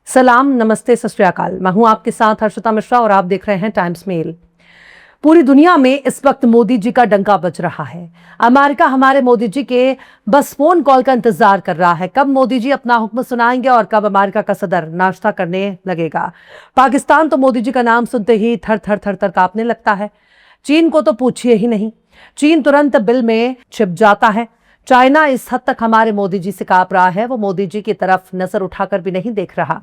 सलाम, नमस्ते, सत श्री अकाल। मैं हूं आपके साथ हर्षिता मिश्रा और आप देख रहे हैं टाइम्स मेल। पूरी दुनिया में इस वक्त मोदी जी का डंका बज रहा है। अमेरिका हमारे मोदी जी के बस फोन कॉल का इंतजार कर रहा है, कब मोदी जी अपना हुक्म सुनाएंगे और कब अमेरिका का सदर नाश्ता करने लगेगा। पाकिस्तान तो मोदी जी का नाम सुनते ही थर थर थर थर कांपने लगता है। चीन को तो पूछिए ही नहीं, चीन तुरंत बिल में छिप जाता है। चाइना इस हद तक हमारे मोदी जी से कांप रहा है, वो मोदी जी की तरफ नजर उठाकर भी नहीं देख रहा।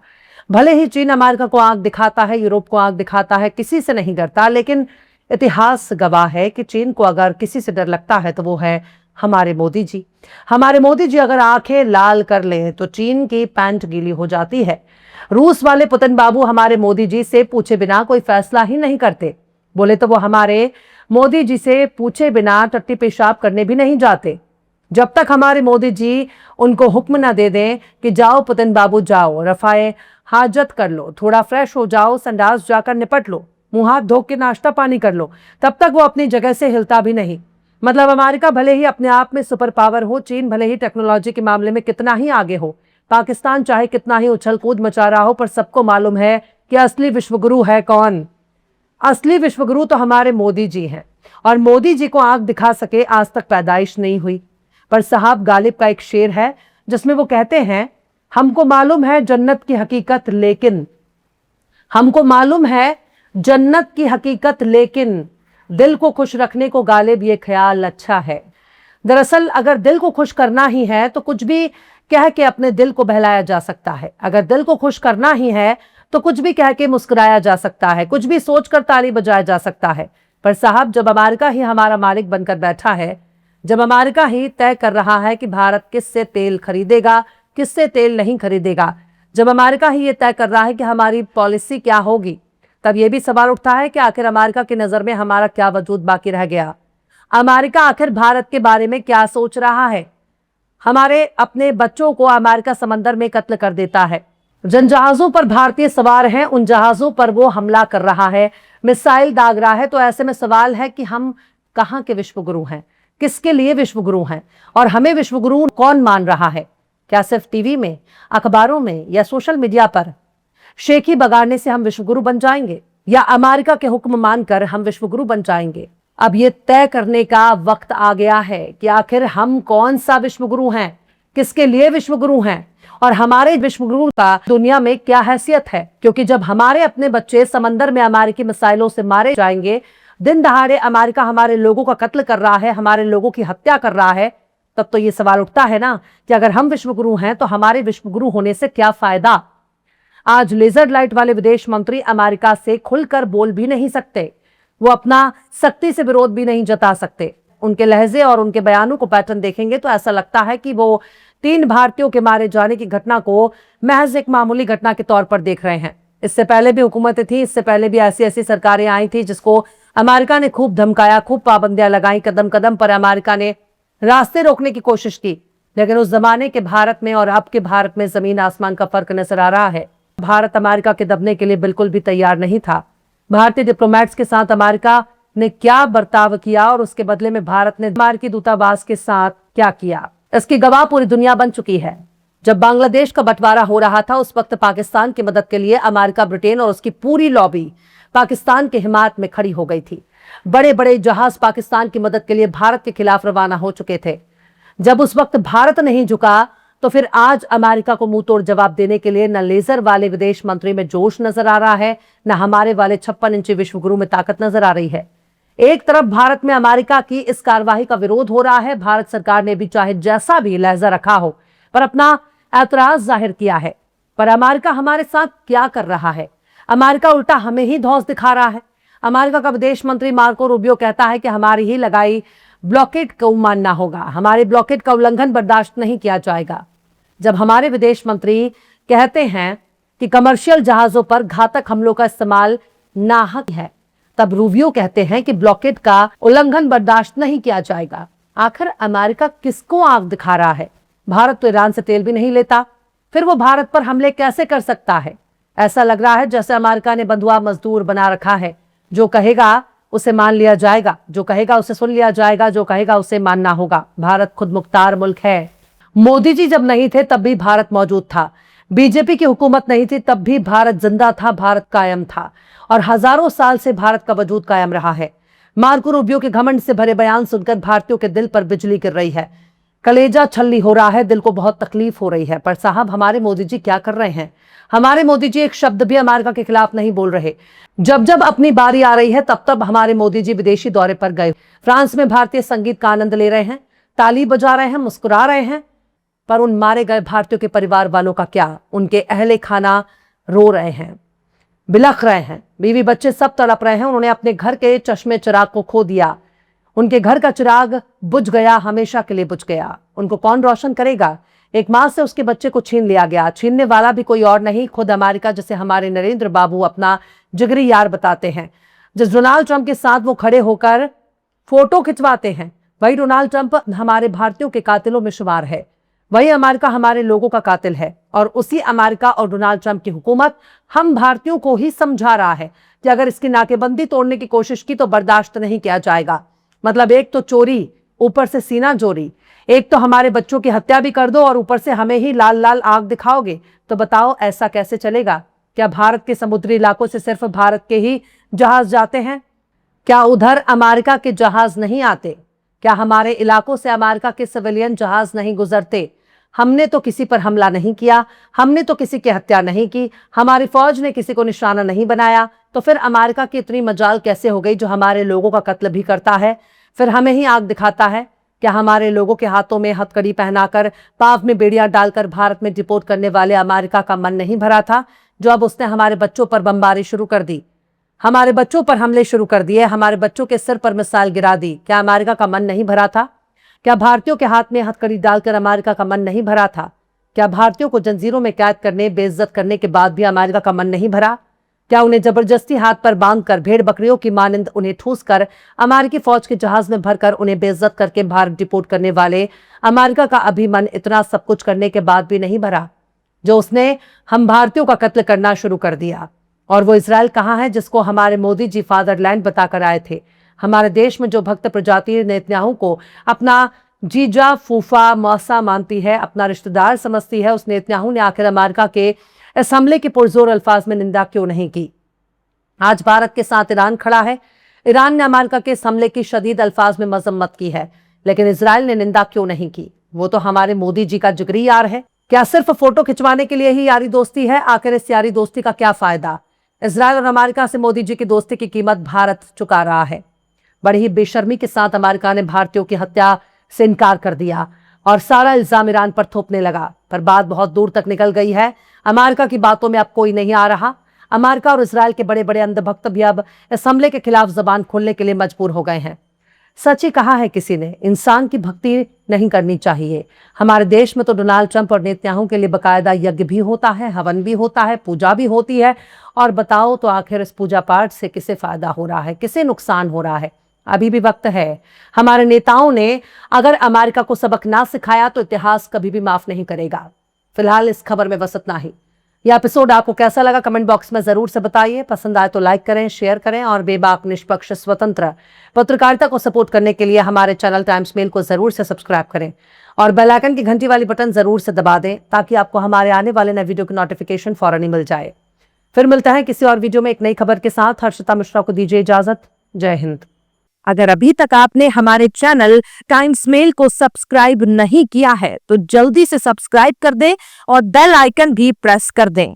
भले ही चीन अमेरिका को आंख दिखाता है, यूरोप को आंख दिखाता है, किसी से नहीं डरता, लेकिन इतिहास गवाह है कि चीन को अगर किसी से डर लगता है तो वो है हमारे मोदी जी। हमारे मोदी जी अगर आंखें लाल कर लें तो चीन की पैंट गीली हो जाती है। रूस वाले पुतिन बाबू हमारे मोदी जी से पूछे बिना कोई फैसला ही नहीं करते। बोले तो वो हमारे मोदी जी से पूछे बिना टट्टी पेशाब करने भी नहीं जाते। जब तक हमारे मोदी जी उनको हुक्म ना दे दें कि जाओ पुतिन बाबू जाओ, रफाए हाजत कर लो, थोड़ा फ्रेश हो जाओ, संडास जाकर निपट लो, मुंह हाथ धो के नाश्ता पानी कर लो, तब तक वो अपनी जगह से हिलता भी नहीं। मतलब अमेरिका भले ही अपने आप में सुपर पावर हो, चीन भले ही टेक्नोलॉजी के मामले में कितना ही आगे हो, पाकिस्तान चाहे कितना ही उछल कूद मचा रहा हो, पर सबको मालूम है कि असली विश्वगुरु है कौन। असली विश्वगुरु तो हमारे मोदी जी हैं, और मोदी जी को आंख दिखा सके आज तक पैदाइश नहीं हुई। पर साहब गालिब का एक शेर है जिसमें वो कहते हैं, हमको मालूम है जन्नत की हकीकत लेकिन, हमको मालूम है जन्नत की हकीकत लेकिन, दिल को खुश रखने को गालिब ये ख्याल अच्छा है। दरअसल अगर दिल को खुश करना ही है तो कुछ भी कह के अपने दिल को बहलाया जा सकता है। अगर दिल को खुश करना ही है तो कुछ भी कह के मुस्कुराया जा सकता है, कुछ भी सोचकर ताली बजाया जा सकता है। पर साहब जब अमेरिका ही हमारा मालिक बनकर बैठा है, जब अमेरिका ही तय कर रहा है कि भारत किससे तेल खरीदेगा, किससे तेल नहीं खरीदेगा, जब अमेरिका ही ये तय कर रहा है कि हमारी पॉलिसी क्या होगी, तब ये भी सवाल उठता है कि आखिर अमेरिका की नजर में हमारा क्या वजूद बाकी रह गया। अमेरिका आखिर भारत के बारे में क्या सोच रहा है। हमारे अपने बच्चों को अमेरिका समंदर में कत्ल कर देता है, जिन जहाजों पर भारतीय सवार हैं उन जहाजों पर वो हमला कर रहा है, मिसाइल दाग रहा है। तो ऐसे में सवाल है कि हम कहां के विश्वगुरु हैं, किसके लिए विश्वगुरु हैं, और हमें विश्वगुरु कौन मान रहा है। क्या सिर्फ टीवी में, अखबारों में या सोशल मीडिया पर शेखी बगाड़ने से हम विश्वगुरु बन जाएंगे, या अमेरिका के हुक्म मानकर हम विश्वगुरु बन जाएंगे। अब ये तय करने का वक्त आ गया है कि आखिर हम कौन सा विश्वगुरु हैं, किसके लिए विश्वगुरु हैं, और हमारे विश्वगुरु का दुनिया में क्या हैसियत है। क्योंकि जब हमारे अपने बच्चे समंदर में अमेरिकी मिसाइलों से मारे जाएंगे, दिन दहाड़े अमेरिका हमारे लोगों का कत्ल कर रहा है, हमारे लोगों की हत्या कर रहा है, तब तो ये सवाल उठता है ना कि अगर हम विश्वगुरु हैं तो हमारे विश्वगुरु होने से क्या फायदा। आज लेजर लाइट वाले विदेश मंत्री अमेरिका से खुलकर बोल भी नहीं सकते, वो अपना सख्ती से विरोध भी नहीं जता सकते। उनके लहजे और उनके बयानों को पैटर्न देखेंगे तो ऐसा लगता है कि वो 3 भारतीयों के मारे जाने की घटना को महज एक मामूली घटना के तौर पर देख रहे हैं। इससे पहले भी हुकूमतें थी, इससे पहले भी ऐसी ऐसी सरकारें आई थी जिसको अमेरिका ने खूब धमकाया, खूब पाबंदियां लगाई, कदम कदम पर अमेरिका ने रास्ते रोकने की कोशिश की। लेकिन उस जमाने के भारत में और अब के भारत में जमीन आसमान का फर्क नजर आ रहा है। भारत अमेरिका के दबने के लिए बिल्कुल भी तैयार नहीं था। भारतीय डिप्लोमेट्स के साथ अमेरिका ने क्या बर्ताव किया और उसके बदले में भारत ने अमेरिकी दूतावास के साथ क्या किया, इसकी गवाह पूरी दुनिया बन चुकी है। जब बांग्लादेश का बंटवारा हो रहा था उस वक्त पाकिस्तान की मदद के लिए अमेरिका, ब्रिटेन और उसकी पूरी लॉबी पाकिस्तान के हिमायत में खड़ी हो गई थी। बड़े बड़े जहाज पाकिस्तान की मदद के लिए भारत के खिलाफ रवाना हो चुके थे। जब उस वक्त भारत नहीं झुका तो फिर आज अमेरिका को मुंह तोड़ जवाब देने के लिए न लेजर वाले विदेश मंत्री में जोश नजर आ रहा है, न हमारे वाले 56 इंची विश्वगुरु में ताकत नजर आ रही है। एक तरफ भारत में अमेरिका की इस कार्रवाई का विरोध हो रहा है, भारत सरकार ने भी चाहे जैसा भी लहजा रखा हो पर अपना ऐतराज जाहिर किया है। पर अमेरिका हमारे साथ क्या कर रहा है, अमेरिका उल्टा हमें ही धौंस दिखा रहा है। अमेरिका का विदेश मंत्री मार्को रूबियो कहता है कि हमारी ही लगाई ब्लॉकेड को मानना होगा, हमारे ब्लॉकेड का उल्लंघन बर्दाश्त नहीं किया जाएगा। जब हमारे विदेश मंत्री कहते हैं कि कमर्शियल जहाजों पर घातक हमलों का इस्तेमाल नाहक है, तब रूबियो कहते हैं कि ब्लॉकेड का उल्लंघन बर्दाश्त नहीं किया जाएगा। आखिर अमेरिका किसको आंख दिखा रहा है। भारत तो ईरान से तेल भी नहीं लेता, फिर वो भारत पर हमले कैसे कर सकता है। ऐसा लग रहा है जैसे अमेरिका ने बंधुआ मजदूर बना रखा है, जो कहेगा उसे मान लिया जाएगा, जो कहेगा उसे सुन लिया जाएगा, जो कहेगा उसे मानना होगा। भारत खुद मुख्तार मुल्क है। मोदी जी जब नहीं थे तब भी भारत मौजूद था, बीजेपी की हुकूमत नहीं थी तब भी भारत जिंदा था, भारत कायम था और हजारों साल से भारत का वजूद कायम रहा है। मार्को रूबियो के घमंड से भरे बयान सुनकर भारतीयों के दिल पर बिजली गिर रही है, कलेजा छलनी हो रहा है, दिल को बहुत तकलीफ हो रही है। पर साहब, हमारे मोदी जी क्या कर रहे हैं? हमारे मोदी जी एक शब्द भी अमेरिका के खिलाफ नहीं बोल रहे। जब जब अपनी बारी आ रही है तब तब हमारे मोदी जी विदेशी दौरे पर गए, फ्रांस में भारतीय संगीत का आनंद ले रहे हैं, ताली बजा रहे हैं, मुस्कुरा रहे हैं। पर उन मारे गए भारतीयों के परिवार वालों का क्या? उनके अहले खाना रो रहे हैं, बिलख रहे हैं, बीवी बच्चे सब तड़प रहे हैं। उन्होंने अपने घर के चश्मे चिराग को खो दिया, उनके घर का चिराग बुझ गया, हमेशा के लिए बुझ गया। उनको कौन रोशन करेगा? एक मां से उसके बच्चे को छीन लिया गया, छीनने वाला भी कोई और नहीं, खुद अमेरिका, जिसे हमारे नरेंद्र बाबू अपना जिगरी यार बताते हैं, जिस डोनाल्ड ट्रंप के साथ वो खड़े होकर फोटो खिंचवाते हैं, वही डोनाल्ड ट्रंप हमारे भारतीयों के कातिलों में शुमार है। वही अमेरिका हमारे लोगों का कातिल है और उसी अमेरिका और डोनाल्ड ट्रंप की हुकूमत हम भारतीयों को ही समझा रहा है कि अगर इसकी नाकेबंदी तोड़ने की कोशिश की तो बर्दाश्त नहीं किया जाएगा। मतलब एक तो चोरी, ऊपर से सीना चोरी, एक तो हमारे बच्चों की हत्या भी कर दो और ऊपर से हमें ही लाल लाल आग दिखाओगे। तो बताओ, ऐसा कैसे चलेगा? क्या भारत के समुद्री इलाकों से सिर्फ भारत के ही जहाज जाते हैं? क्या उधर अमेरिका के जहाज नहीं आते? क्या हमारे इलाकों से अमेरिका के सिविलियन जहाज नहीं गुजरते? हमने तो किसी पर हमला नहीं किया, हमने तो किसी की हत्या नहीं की, हमारी फौज ने किसी को निशाना नहीं बनाया। तो फिर अमेरिका की इतनी मजाल कैसे हो गई जो हमारे लोगों का कत्ल भी करता है, फिर हमें ही आग दिखाता है? क्या हमारे लोगों के हाथों में हथकड़ी पहनाकर, पाव में बेड़ियां डालकर भारत में डिपोर्ट करने वाले अमेरिका का मन नहीं भरा था, जो अब उसने हमारे बच्चों पर बमबारी शुरू कर दी, हमारे बच्चों पर हमले शुरू कर दिए, हमारे बच्चों के सिर पर मिसाइल गिरा दी? क्या अमेरिका का मन नहीं भरा था? क्या भारतीयों के हाथ में हथकड़ी डालकर अमेरिका का मन नहीं भरा था? क्या भारतीयों को जंजीरों में कैद करने, बेइज्जत करने के बाद भी अमेरिका का मन नहीं भरा? क्या उन्हें जबरदस्ती हाथ पर बांधकर, भेड़ बकरियों की मानिंद उन्हें ठूस कर, अमेरिकी फौज के जहाज में भरकर उन्हें बेइज्जत करके भारत डिपोर्ट करने वाले अमेरिका का अभी मन इतना सब कुछ करने के बाद भी नहीं भरा, जो उसने हम भारतीयों का कत्ल करना शुरू कर दिया? और वो इजराइल कहाँ है जिसको हमारे मोदी जी फादरलैंड बताकर आए थे? हमारे देश में जो भक्त प्रजाति नेतन्याहू को अपना जीजा, फूफा, मौसा मानती है, अपना रिश्तेदार समझती है, उस नेतन्याहू ने आखिर अमेरिका के इस हमले की पुरजोर अल्फाज में निंदा क्यों नहीं की? आज भारत के साथ ईरान खड़ा है, ईरान ने अमेरिका के इस हमले की शदीद अल्फाज में मजम्मत की है, लेकिन इजराइल ने निंदा क्यों नहीं की? वो तो हमारे मोदी जी का जिगरी यार है। क्या सिर्फ फोटो खिंचवाने के लिए ही यारी दोस्ती है? आखिर इस यारी दोस्ती का क्या फायदा? इजराइल और अमेरिका से मोदी जी की दोस्ती की कीमत भारत चुका रहा है। बड़ी ही बेशर्मी के साथ अमेरिका ने भारतीयों की हत्या से इनकार कर दिया और सारा इल्जाम ईरान पर थोपने लगा। पर बात बहुत दूर तक निकल गई है, अमेरिका की बातों में अब कोई नहीं आ रहा। अमेरिका और इजराइल के बड़े बड़े अंधभक्त भी अब इस हमले के खिलाफ जबान खोलने के लिए मजबूर हो गए हैं। सच ही कहा है किसी ने, इंसान की भक्ति नहीं करनी चाहिए। हमारे देश में तो डोनाल्ड ट्रंप और नेतन्याहू के लिए बकायदा यज्ञ भी होता है, हवन भी होता है, पूजा भी होती है। और बताओ तो आखिर इस पूजा पाठ से किसे फायदा हो रहा है, किसे नुकसान हो रहा है? अभी भी वक्त है। हमारे नेताओं ने अगर अमेरिका को सबक ना सिखाया तो इतिहास कभी भी माफ नहीं करेगा। फिलहाल इस खबर में बस इतना ही। यह एपिसोड आपको कैसा लगा कमेंट बॉक्स में जरूर से बताइए। पसंद आए तो लाइक करें, शेयर करें और बेबाक, निष्पक्ष, स्वतंत्र पत्रकारिता को सपोर्ट करने के लिए हमारे चैनल टाइम्स मेल को जरूर से सब्सक्राइब करें और बेल आइकन की घंटी वाली बटन जरूर से दबा दें ताकि आपको हमारे आने वाले नए वीडियो की नोटिफिकेशन फौरन ही मिल जाए। फिर मिलता है किसी और वीडियो में एक नई खबर के साथ। हर्षिता मिश्रा को दीजिए इजाजत। जय हिंद। अगर अभी तक आपने हमारे चैनल टाइम्स मेल को सब्सक्राइब नहीं किया है तो जल्दी से सब्सक्राइब कर दें और बेल आइकन भी प्रेस कर दें।